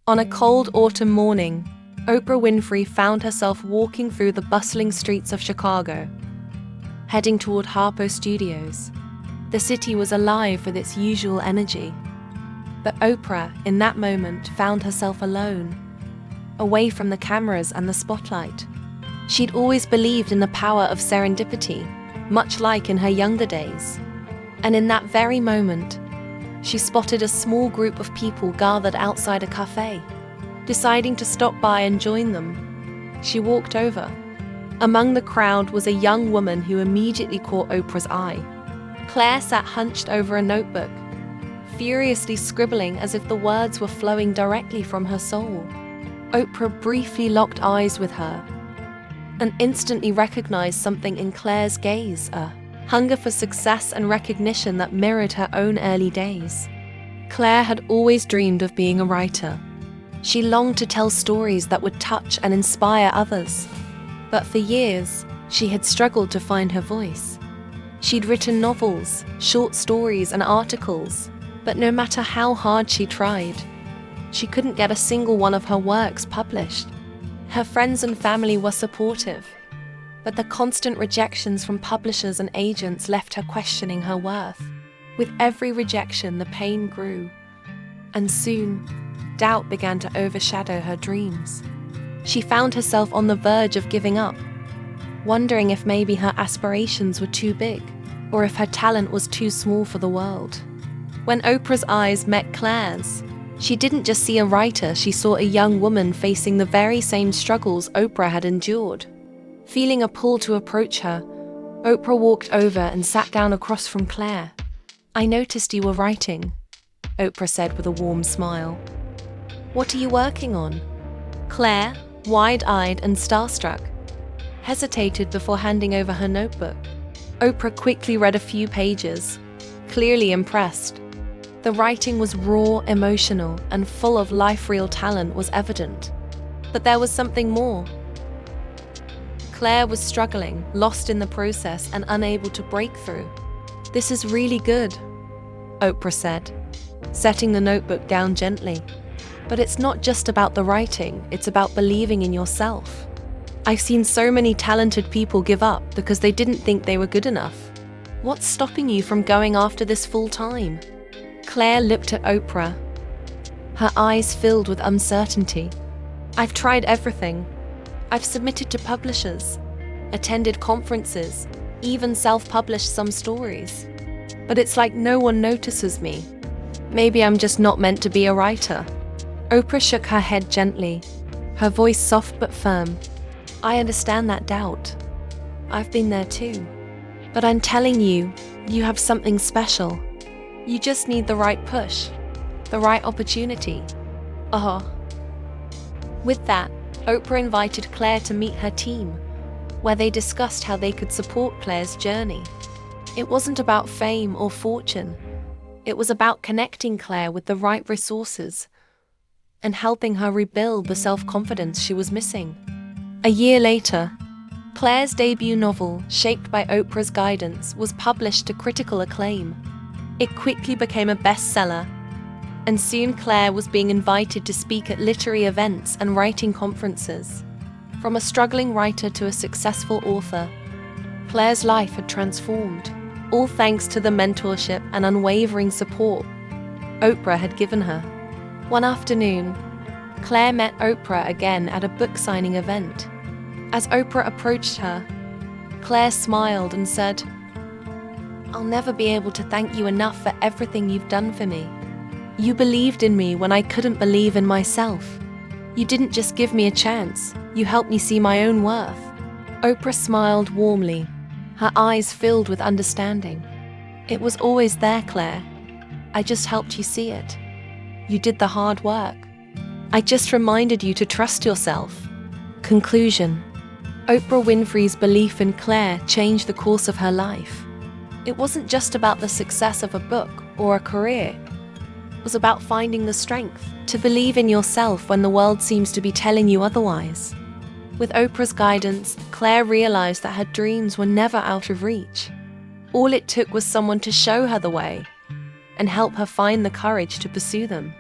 On a cold autumn morning, Oprah Winfrey found herself walking through the bustling streets of Chicago, heading toward Harpo Studios. The city was alive with its usual energy. But Oprah, in that moment, found herself alone, away from the cameras and the spotlight. She'd always believed in the power of serendipity, much like in her younger days. And in that very moment, she spotted a small group of people gathered outside a cafe. Deciding to stop by and join them, she walked over. Among the crowd was a young woman who immediately caught Oprah's eye. Claire sat hunched over a notebook, furiously scribbling as if the words were flowing directly from her soul. Oprah briefly locked eyes with her and instantly recognized something in Claire's gaze, a hunger for success and recognition that mirrored her own early days. Claire had always dreamed of being a writer. She longed to tell stories that would touch and inspire others. But for years, she had struggled to find her voice. She'd written novels, short stories, and articles, but no matter how hard she tried, she couldn't get a single one of her works published. Her friends and family were supportive, but the constant rejections from publishers and agents left her questioning her worth. With every rejection, the pain grew, and soon, doubt began to overshadow her dreams. She found herself on the verge of giving up, wondering if maybe her aspirations were too big, or if her talent was too small for the world. When Oprah's eyes met Claire's, she didn't just see a writer, she saw a young woman facing the very same struggles Oprah had endured. Feeling a pull to approach her, Oprah walked over and sat down across from Claire. "I noticed you were writing," Oprah said with a warm smile. "What are you working on?" Claire, wide-eyed and starstruck, hesitated before handing over her notebook. Oprah quickly read a few pages, clearly impressed. The writing was raw, emotional, and full of life. Real talent was evident. But there was something more. Claire was struggling, lost in the process, and unable to break through. "This is really good," Oprah said, setting the notebook down gently. "But it's not just about the writing, it's about believing in yourself. I've seen so many talented people give up because they didn't think they were good enough. What's stopping you from going after this full time?" Claire looked at Oprah, her eyes filled with uncertainty. "I've tried everything. I've submitted to publishers, attended conferences, even self-published some stories. But it's like no one notices me. Maybe I'm just not meant to be a writer." Oprah shook her head gently, her voice soft but firm. "I understand that doubt. I've been there too. But I'm telling you, you have something special. You just need the right push, the right opportunity." With that, Oprah invited Claire to meet her team, where they discussed how they could support Claire's journey. It wasn't about fame or fortune. It was about connecting Claire with the right resources and helping her rebuild the self-confidence she was missing. A year later, Claire's debut novel, shaped by Oprah's guidance, was published to critical acclaim. It quickly became a bestseller, and soon Claire was being invited to speak at literary events and writing conferences. From a struggling writer to a successful author, Claire's life had transformed, all thanks to the mentorship and unwavering support Oprah had given her. One afternoon, Claire met Oprah again at a book signing event. As Oprah approached her, Claire smiled and said, "I'll never be able to thank you enough for everything you've done for me. You believed in me when I couldn't believe in myself. You didn't just give me a chance, you helped me see my own worth." Oprah smiled warmly, her eyes filled with understanding. "It was always there, Claire. I just helped you see it. You did the hard work. I just reminded you to trust yourself." Conclusion: Oprah Winfrey's belief in Claire changed the course of her life. It wasn't just about the success of a book or a career. It was about finding the strength to believe in yourself when the world seems to be telling you otherwise. With Oprah's guidance, Claire realized that her dreams were never out of reach. All it took was someone to show her the way and help her find the courage to pursue them.